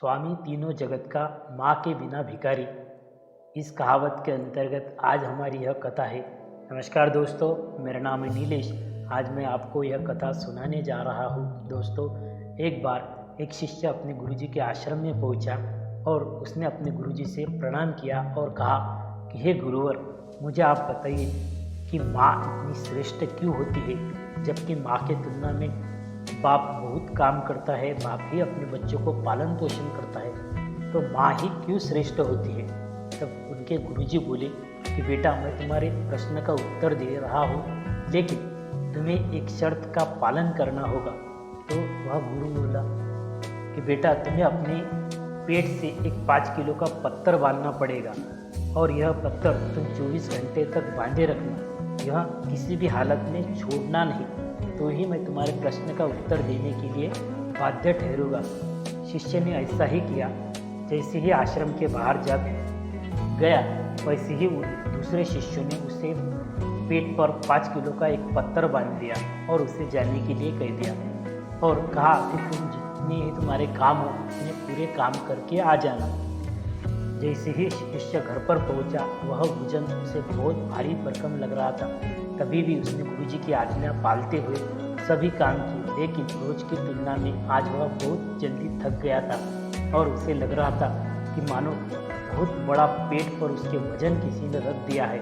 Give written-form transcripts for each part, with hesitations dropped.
स्वामी तीनों जगत का, माँ के बिना भिखारी। इस कहावत के अंतर्गत आज हमारी यह कथा है। नमस्कार दोस्तों, मेरा नाम है नीलेश। आज मैं आपको यह कथा सुनाने जा रहा हूँ। दोस्तों, एक बार एक शिष्य अपने गुरुजी के आश्रम में पहुँचा और उसने अपने गुरुजी से प्रणाम किया और कहा कि हे गुरुवर, मुझे आप बताइए कि माँ इतनी श्रेष्ठ क्यों होती है, जबकि माँ के तुलना में बाप बहुत काम करता है, बाप ही अपने बच्चों को पालन पोषण करता है, तो माँ ही क्यों श्रेष्ठ होती है। तब उनके गुरुजी बोले कि बेटा, मैं तुम्हारे प्रश्न का उत्तर दे रहा हूँ, लेकिन तुम्हें एक शर्त का पालन करना होगा। तो वह गुरु बोला कि बेटा, तुम्हें अपने पेट से एक 5 किलो का पत्थर बांधना पड़ेगा और यह पत्थर तुम 24 घंटे तक बांधे रखना, यह किसी भी हालत में छोड़ना नहीं, तो ही मैं तुम्हारे प्रश्न का उत्तर देने के लिए बाध्य ठहरूंगा। शिष्य ने ऐसा ही किया। जैसे ही आश्रम के बाहर जा गया, वैसे ही दूसरे शिष्यों ने उसे पेट पर 5 किलो का एक पत्थर बांध दिया और उसे जाने के लिए कह दिया और कहा कि तुम जितने ही तुम्हारे काम हो उतने पूरे काम करके आ जाना। जैसे ही शिष्य घर पर पहुंचा, वह भोजन उसे बहुत भारी भरकम लग रहा था। तभी भी उसने गुरुजी की आज्ञा पालते हुए सभी काम किए, लेकिन रोज की तुलना में आज वह बहुत जल्दी थक गया था और उसे लग रहा था कि मानो बहुत बड़ा पेट पर उसके वजन किसी ने रख दिया है।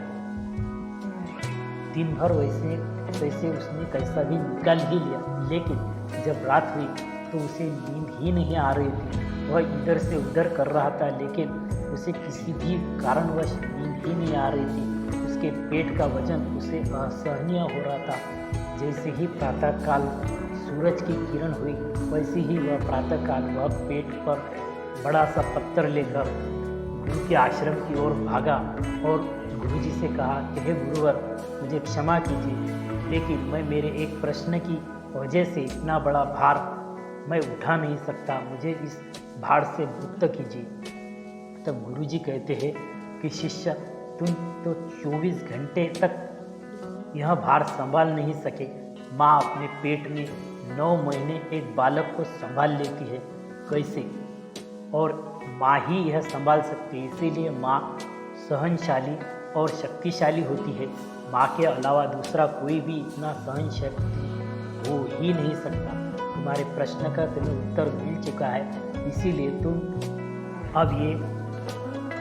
दिन भर वैसे उसने कैसा भी निकाल ही लिया, लेकिन जब रात हुई तो उसे नींद ही नहीं आ रही थी। वह इधर से उधर कर रहा था, लेकिन उसे किसी भी कारणवश नींद ही नहीं आ रही थी। उसके पेट का वजन उसे असहनीय हो रहा था। जैसे ही प्रातःकाल सूरज की किरण हुई, वैसे ही वह प्रातःकाल वह पेट पर बड़ा सा पत्थर लेकर गुरु के आश्रम की ओर भागा और गुरुजी से कहा कि हे गुरुवर, मुझे क्षमा कीजिए, लेकिन मैं मेरे एक प्रश्न की वजह से इतना बड़ा भार मैं उठा नहीं सकता, मुझे इस भार से मुक्त कीजिए। तब गुरुजी कहते हैं कि शिष्य, तुम तो 24 घंटे तक यह भार संभाल नहीं सके। माँ अपने पेट में 9 महीने एक बालक को संभाल लेती है, कैसे? और माँ ही यह संभाल सकती है, इसीलिए माँ सहनशाली और शक्तिशाली होती है। माँ के अलावा दूसरा कोई भी इतना सहन शक्ति हो ही नहीं सकता। तुम्हारे प्रश्न का तुम्हें उत्तर मिल चुका है, इसीलिए तुम अब ये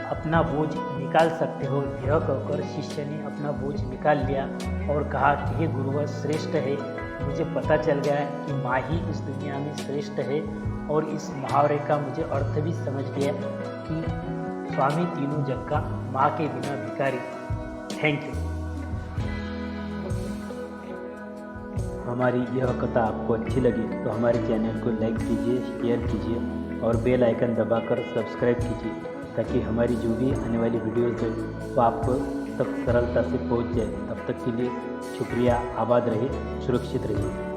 अपना बोझ निकाल सकते हो। यह कहकर शिष्य ने अपना बोझ निकाल लिया और कहा कि हे गुरुवर, श्रेष्ठ है, मुझे पता चल गया है कि माँ ही इस दुनिया में श्रेष्ठ है। और इस मुहावरे का मुझे अर्थ भी समझ गया कि स्वामी तीनों जग का, माँ के बिना भिखारी। Thank you. हमारी यह कथा आपको अच्छी लगी तो हमारे चैनल को लाइक कीजिए, शेयर कीजिए और बेल आइकन दबाकर सब्सक्राइब कीजिए, ताकि हमारी जो भी आने वाली वीडियोज़ है वो आपको तक सरलता से पहुंच जाए। तब तक के लिए शुक्रिया। आबाद रहिए, सुरक्षित रहिए।